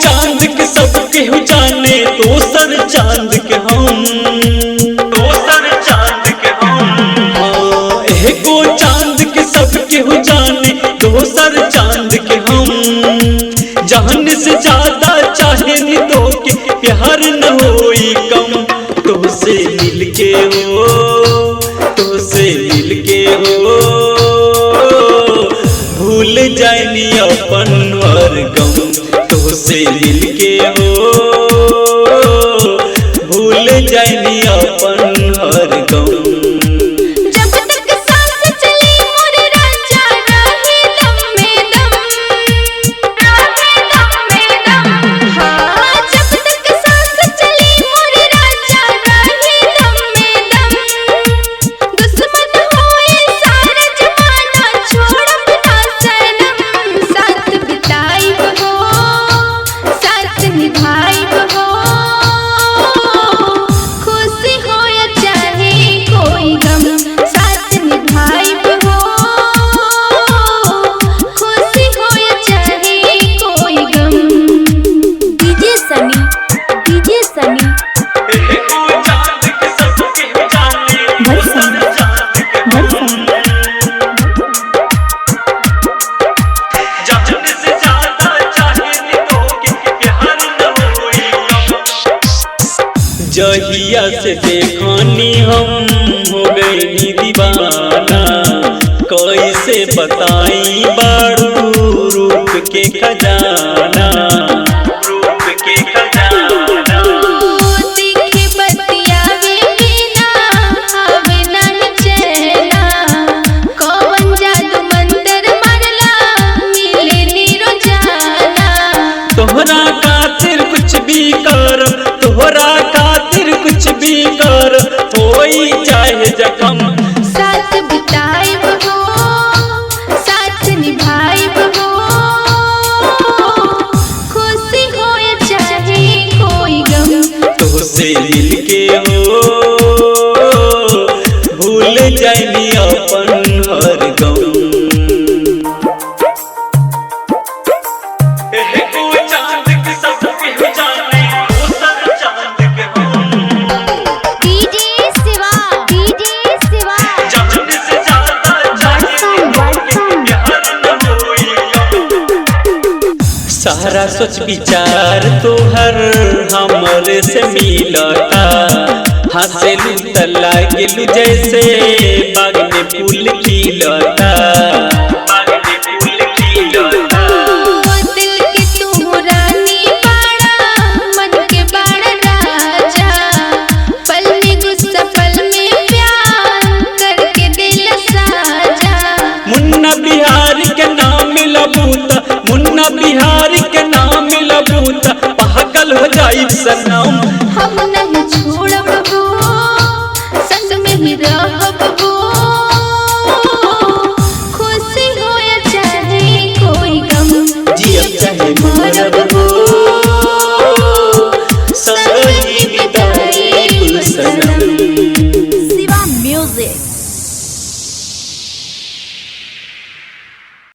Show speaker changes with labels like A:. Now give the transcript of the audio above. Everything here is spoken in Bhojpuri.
A: चांद के सबके जाने दोसर चांद के हम, दोसर चांद के हम। एगो चांद के सबके जाने दोसर चांद के हम। जान से ज्यादा चाहे नी तो के प्यार न होई कम। तो से मिलके हो, तो से मिलके हो, भूल जानी अपन हर गम। तो से मिलके हो, भूल जानी अपन हर गम। जहिया से देखनी हम हो गई दीवाना। कैसे बताई बारू रूप के खजाना, रूप के खजाना।
B: दिखे बतियावे बिना आवे नहीं चैना। कौन जादू मंतर मारला मिले नी रोजाना।
A: तोहरा खातिर कुछ भी कर, तोहरा कुछ भी कर, होई चाहे जखम।
B: साथ बिताएब हो, साथ निभाएब हो, खुशी हो या चाहे कोई गम।
A: तो से मिलके हो, भूल जानी अपन हर गम। सारा सोच विचार तोहर हमरे से मिलता। हंसेलू त लागेलू जैसे बाग में फूल खिलता, बाग में फूल खिलता।
B: दिल के तू रानी बाड़ा, मन के बाड़ा राजा। पल में गुस्सा पल में प्यार, करके दिल साजा।
A: मुन्ना बिहारी के नाम लबूता, मुन्ना बिहारी के नाम लबूता। पागल हो जाई सनम,
B: हम नहीं छोड़ब हो, संग में ही रह।